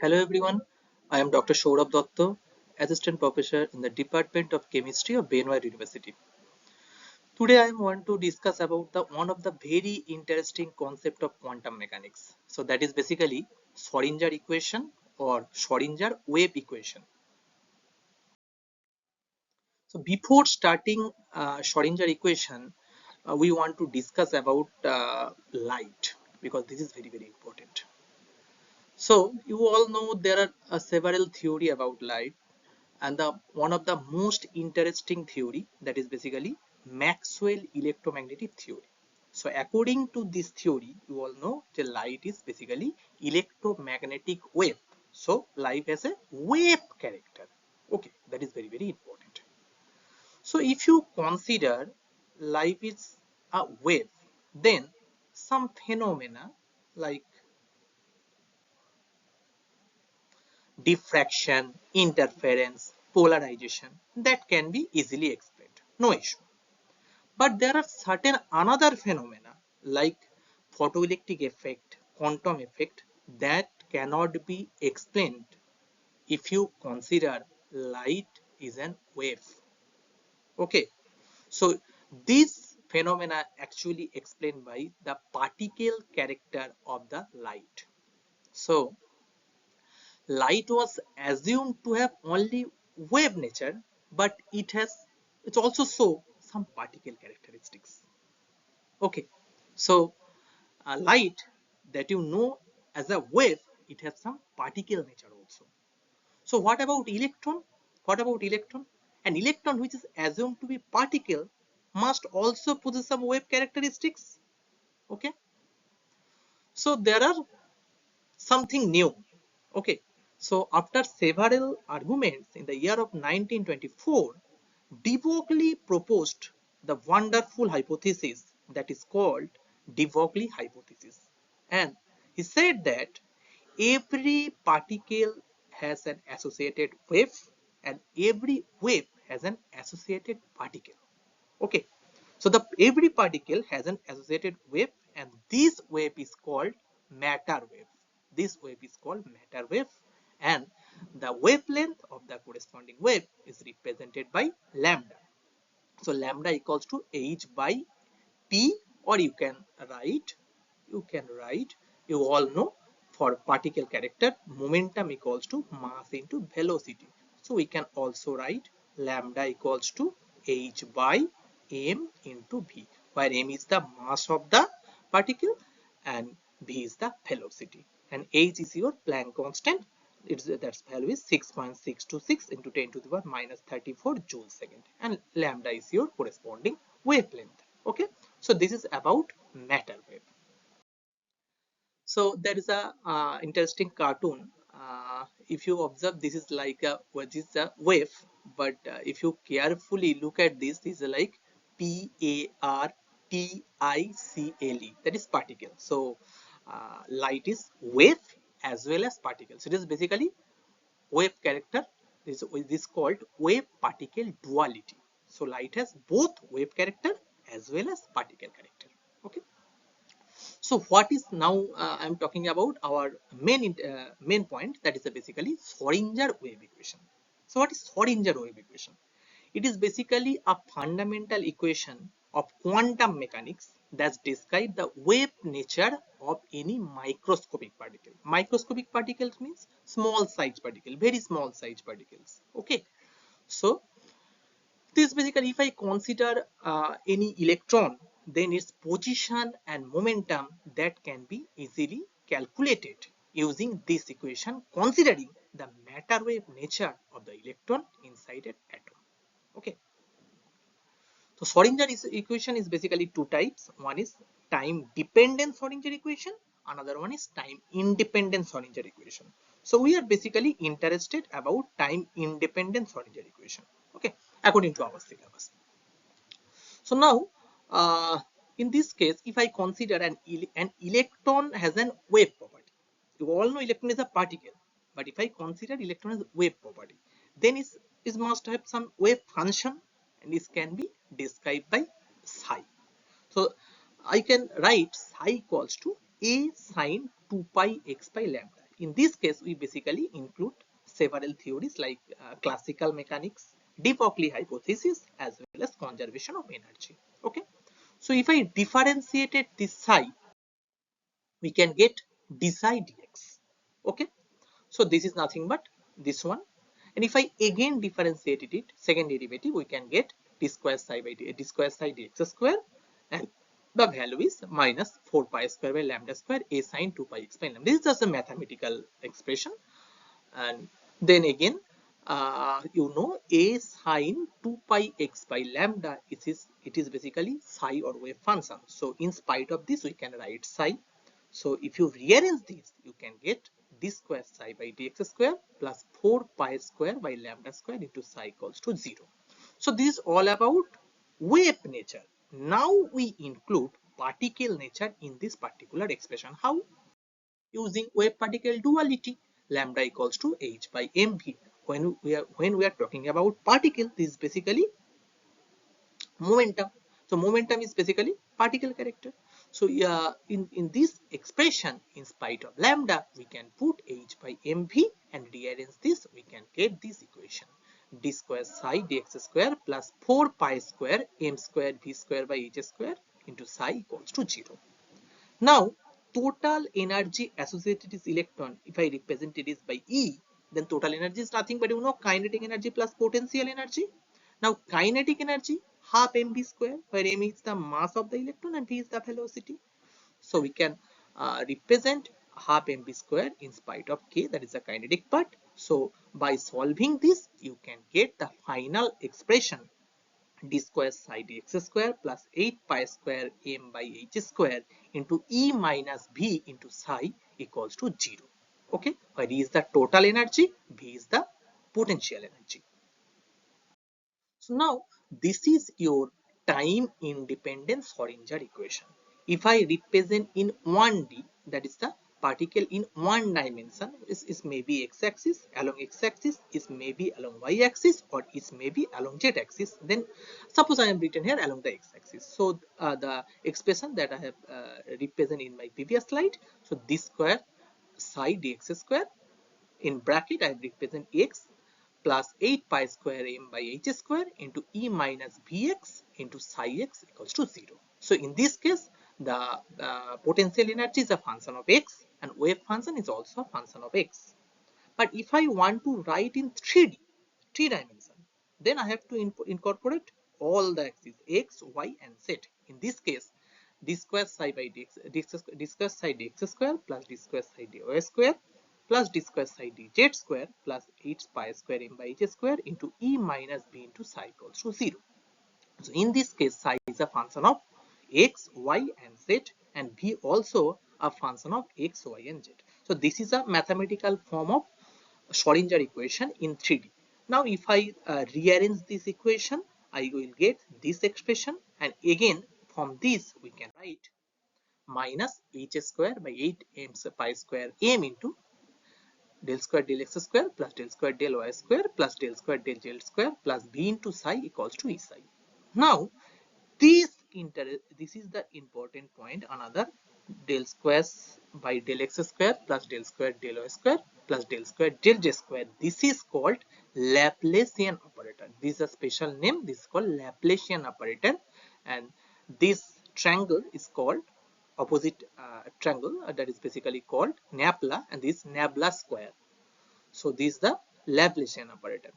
Hello everyone, I am Dr. Schrödinger, Assistant Professor in the Department of Chemistry of BBS University. Today I want to discuss about one of the very interesting concept of quantum mechanics. So that is basically Schrödinger equation or Schrödinger wave equation. So before starting Schrödinger equation, we want to discuss about light because this is very important. So you all know there are several theory about light, and one of the most interesting theory that is basically Maxwell electromagnetic theory. So according to this theory, you all know the light is basically electromagnetic wave. So light has a wave character. Okay, that is very important. So if you consider light is a wave, then some phenomena like diffraction, interference, polarization that can be easily explained. No issue. But there are certain another phenomena like photoelectric effect, quantum effect that cannot be explained if you consider light is an wave. Okay. So these phenomena actually explained by the particle character of the light. So light was assumed to have only wave nature, but it's also show some particle characteristics. Okay, so light that you know as a wave, it has some particle nature also. So what about electron? What about electron? An electron which is assumed to be particle must also possess some wave characteristics. Okay, so there are something new. Okay, so after several arguments in the year of 1924, de Broglie proposed the wonderful hypothesis that is called de Broglie hypothesis. And he said that every particle has an associated wave and every wave has an associated particle. Okay, so the every particle has an associated wave and this wave is called matter wave. This wave is called matter wave and the wavelength of the corresponding wave is represented by lambda. So lambda equals to h by p, or you can write, you all know, for particle character momentum equals to mass into velocity. So we can also write lambda equals to h by m into v, where m is the mass of the particle and v is the velocity, and h is your Planck constant. That's value is 6.626 into 10 to the power minus 34 joule second, and lambda is your corresponding wavelength. Okay, so this is about matter wave. So there is a interesting cartoon. If you observe, this is like this is a wave, but if you carefully look at this is like particle. That is particle. So light is wave as well as particle. So it is basically wave character. This is called wave particle duality. So light has both wave character as well as particle character. Okay. So what is now I'm talking about our main point, that is basically Schrödinger wave equation. So what is Schrödinger wave equation? It is basically a fundamental equation of quantum mechanics that describe the wave nature of any microscopic particle. Microscopic particles means small size particle, very small size particles. Okay, so this basically, if I consider any electron, then its position and momentum that can be easily calculated using this equation, considering the matter wave nature of the electron inside an atom. Okay. So Schrödinger equation is basically two types. One is time dependent Schrödinger equation. Another one is time independent Schrödinger equation. So we are basically interested about time independent Schrödinger equation. Okay, according to our syllabus. So now, in this case, if I consider an electron has an wave property, you all know electron is a particle, but if I consider electron as wave property, then it must have some wave function, and this can be described by psi. So I can write psi equals to a sine 2 pi x by lambda. in this case, we basically include several theories like classical mechanics, de Broglie hypothesis, as well as conservation of energy. Okay. So if I differentiated this psi, we can get d psi dx. Okay. So this is nothing but this one. And if I again differentiated it, second derivative, we can get d square psi by d square psi dx square, and the value is minus 4 pi square by lambda square a sine 2 pi x by lambda. This is just a mathematical expression. And then again, you know, a sine 2 pi x by lambda, it is basically psi or wave function. So in spite of this, we can write psi. So if you rearrange this, you can get d square psi by dx square plus 4 pi square by lambda square into psi equals to 0. So this is all about wave nature. Now we include particle nature in this particular expression. How? Using wave particle duality, lambda equals to h by mv. When we are talking about particle, this is basically momentum. So momentum is basically particle character. So in this expression, in spite of lambda, we can put h by mv and rearrange this. We can get this equation: d square psi dx square plus 4 pi square m square v square by h square into psi equals to 0. Now, total energy associated with electron, if I represent it is by E, then total energy is nothing but, you know, kinetic energy plus potential energy. Now, kinetic energy, half mv square, where m is the mass of the electron and v is the velocity. So we can represent half mv square in spite of k, that is the kinetic part. So by solving this, you can get the final expression: d square psi dx square plus 8 pi square m by h square into E minus v into psi equals to 0. Okay, where E is the total energy, V is the potential energy. So now this is your time independent Schrödinger equation. If I represent in 1D, that is the particle in one dimension, is maybe x-axis, along x-axis, is maybe along y-axis, or is maybe along z-axis. Then suppose I am written here along the x-axis. So the expression that I have represented in my previous slide. So this square psi dx square, in bracket I represent x plus 8 pi square m by h square into E minus Vx into psi x equals to 0. So in this case, the potential energy is a function of x and wave function is also a function of x. But if I want to write in 3D, 3 dimension, then I have to incorporate all the axes x, y and z. In this case, d square psi by d square psi dx square plus d square psi dy square plus d square psi dz square plus 8 pi square m by h square into E minus b into psi equals to 0. So in this case, psi is a function of x, y and z, and v also a function of x, y and z. So this is a mathematical form of Schrödinger equation in 3D. Now if I rearrange this equation, I will get this expression, and again from this we can write minus h square by 8 m pi square m into del square del x square plus del square del y square plus del square del z square plus v into psi equals to E psi. Now this is the important point. Another, del square by del x square plus del square del y square plus del square del z square. This is called Laplacian operator. This is a special name. This is called Laplacian operator, and this triangle is called opposite triangle, that is basically called Nabla, and this Nabla square. So this is the Laplacian operator.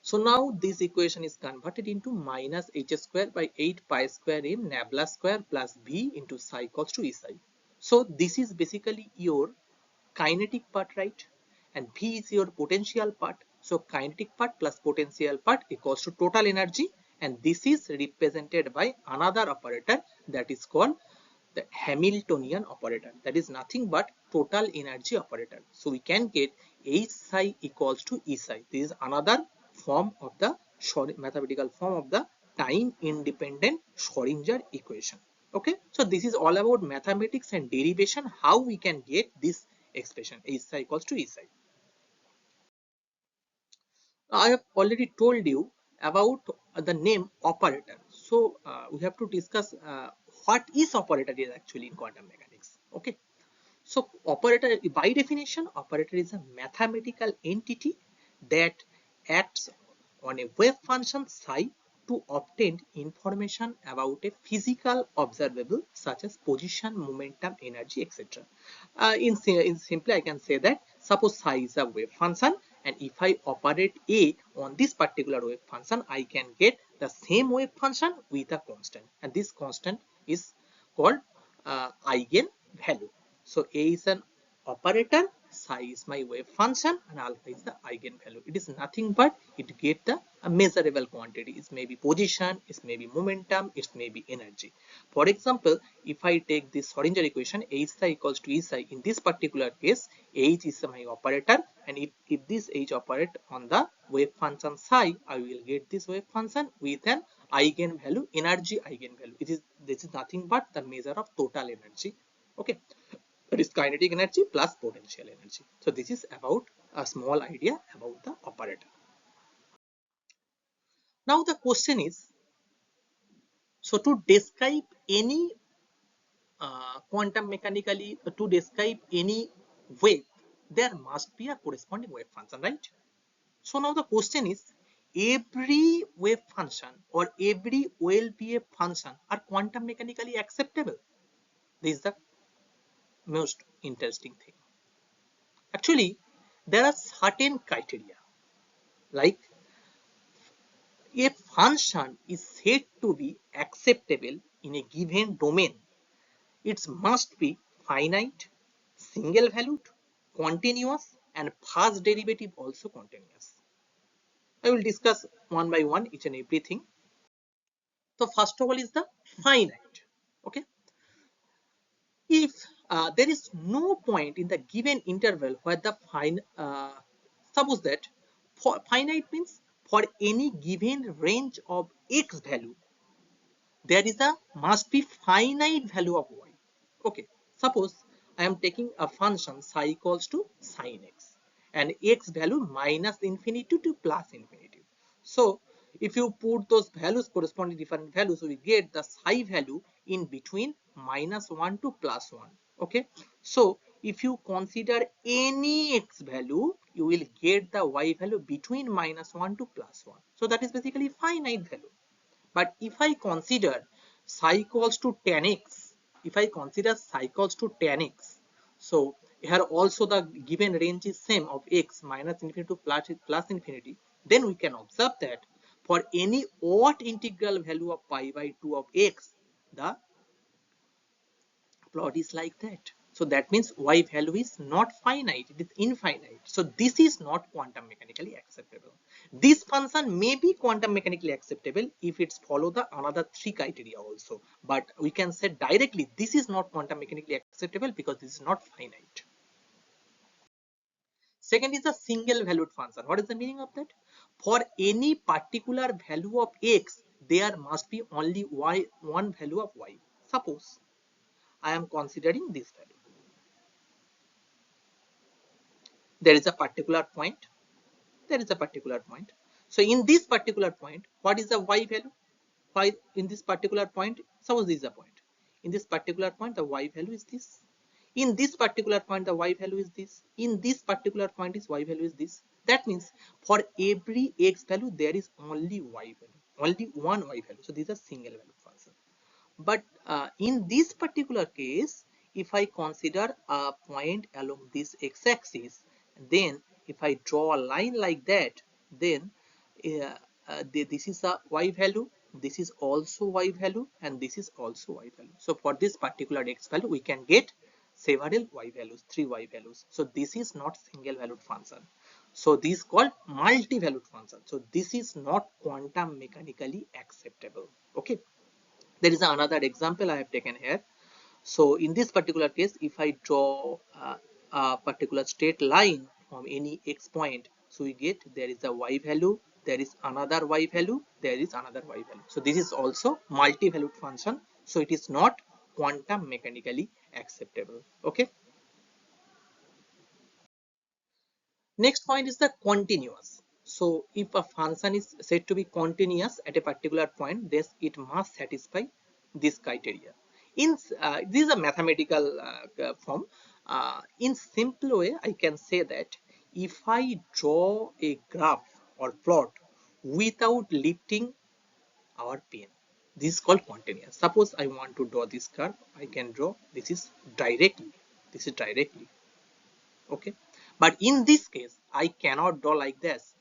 So now this equation is converted into minus h square by 8 pi square m Nabla square plus v into psi equals to E psi. So this is basically your kinetic part, right? And v is your potential part. So kinetic part plus potential part equals to total energy, and this is represented by another operator that is called the Hamiltonian operator. That is nothing but total energy operator. So we can get H psi equals to E psi. This is another form of the mathematical form of the time independent Schrödinger equation. Okay, so this is all about mathematics and derivation, how we can get this expression H psi equals to E psi. I have already told you about the name operator. So we have to discuss what is operator is actually in quantum mechanics. Okay. So operator, by definition, operator is a mathematical entity that acts on a wave function psi to obtain information about a physical observable such as position, momentum, energy, etc. In simply, I can say that suppose psi is a wave function, and if I operate A on this particular wave function, I can get the same wave function with a constant, and this constant is called eigen value. So A is an operator, psi is my wave function, and alpha is the eigenvalue. It is nothing but it get the measurable quantity. It may be position, it may be momentum, it may be energy. For example, if I take this Schrödinger equation H psi equals to E psi, in this particular case, H is my operator, and if this H operate on the wave function psi, I will get this wave function with an eigenvalue, energy eigenvalue. This is nothing but the measure of total energy. Okay, that is kinetic energy plus potential energy. So this is about a small idea about the operator. Now the question is, so to describe any quantum mechanically, to describe any wave, there must be a corresponding wave function, right? So now the question is, every wave function or every OLPF function are quantum mechanically acceptable? This is the most interesting thing. Actually, there are certain criteria, like a function is said to be acceptable in a given domain. It must be finite, single valued, continuous, and first derivative also continuous. I will discuss one by one each and everything. So first of all is the finite. Okay, if there is no point in the given interval where the suppose that for finite means for any given range of x value, there is a must be finite value of y. Okay, suppose I am taking a function psi equals to sin x and x value minus infinity to plus infinity. So if you put those values corresponding different values, we get the psi value in between -1 to +1. Okay, so if you consider any x value, you will get the y value between -1 to +1. So that is basically finite value. But if I consider psi equals to tan x, if I consider psi equals to tan x, so here also the given range is same of x minus infinity to plus infinity, then we can observe that for any odd integral value of pi by 2 of x, the plot is like that. So that means y value is not finite, it is infinite. So this is not quantum mechanically acceptable. This function may be quantum mechanically acceptable if it's follow the another three criteria also. But we can say directly this is not quantum mechanically acceptable because this is not finite. Second is a single valued function. What is the meaning of that? For any particular value of x, there must be only one value of y. Suppose I am considering this value. There is a particular point, there is a particular point. So in this particular point, what is the y value? Why in this particular point, suppose this is a point. In this particular point, the y value is this. In this particular point, the y value is this. In this particular point, is y value is this. That means for every x value, there is only y value, only one y value. So these are single value function. But in this particular case, if I consider a point along this x-axis, then if I draw a line like that, then this is a y value, this is also y value, and this is also y value. So for this particular x value, we can get several y values, three y values. So this is not single valued function. So this is called multi-valued function. So this is not quantum mechanically acceptable. Okay. There is another example I have taken here. So in this particular case, if I draw a particular straight line from any x point, so we get there is a y value, there is another y value, there is another y value. So this is also multi-valued function. So it is not quantum mechanically acceptable. Okay. Next point is the continuous. So if a function is said to be continuous at a particular point, then it must satisfy this criteria. In this is a mathematical form. In simple way, I can say that if I draw a graph or plot without lifting our pen, this is called spontaneous. Suppose I want to draw this curve, I can draw. This is directly. This is directly. Okay, but in this case, I cannot draw like this.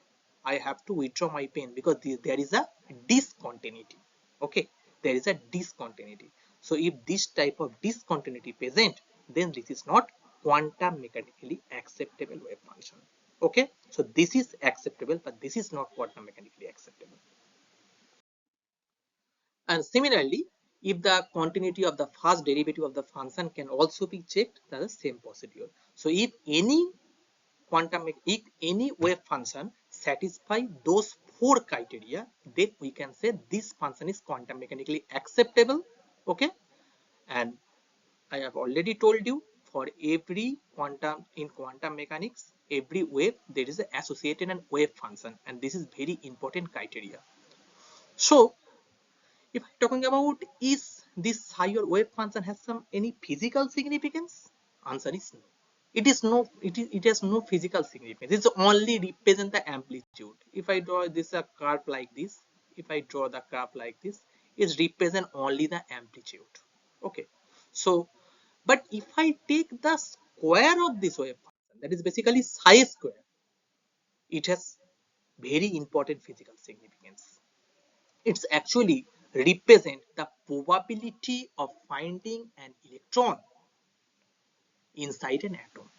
I have to withdraw my pen because there is a discontinuity. Okay, there is a discontinuity. So if this type of discontinuity present, then this is not quantum mechanically acceptable wave function. Okay, so this is acceptable, but this is not quantum mechanically acceptable. And similarly, if the continuity of the first derivative of the function can also be checked, that's the same procedure. So if any wave function satisfy those four criteria, then we can say this function is quantum mechanically acceptable. Okay, and I have already told you, for every quantum in quantum mechanics, every wave there is an associated and wave function, and this is very important criteria. So if I'm talking about, is this higher wave function has some any physical significance? Answer is no. It is no. It has no physical significance. It's only represent the amplitude. If I draw this a curve like this, if I draw the curve like this, it represent only the amplitude. Okay. So, but if I take the square of this wave function, that is basically psi square, it has very important physical significance. It's actually represent the probability of finding an electron inside an atom,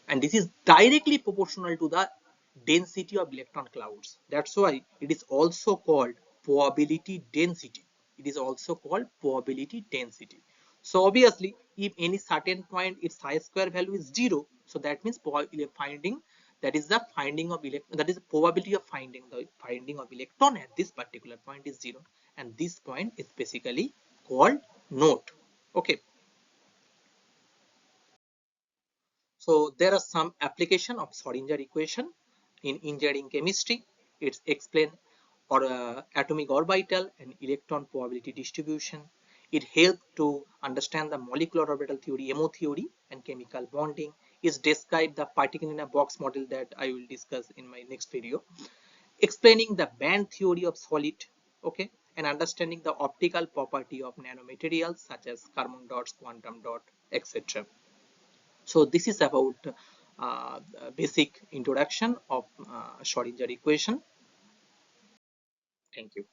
and this is directly proportional to the density of electron clouds. That's why it is also called probability density. It is also called probability density. So obviously, if any certain point its chi square value is 0, so that means finding, that is the finding of electron, that is the probability of finding of electron at this particular point is 0, and this point is basically called node. Okay. So there are some application of Schrödinger equation in engineering chemistry. It's explain or atomic orbital and electron probability distribution. It helps to understand the molecular orbital theory, MO theory, and chemical bonding. It describe the particle in a box model that I will discuss in my next video. Explaining the band theory of solid, okay, and understanding the optical property of nanomaterials such as carbon dots, quantum dot, etc. So this is about basic introduction of Schrödinger equation. Thank you.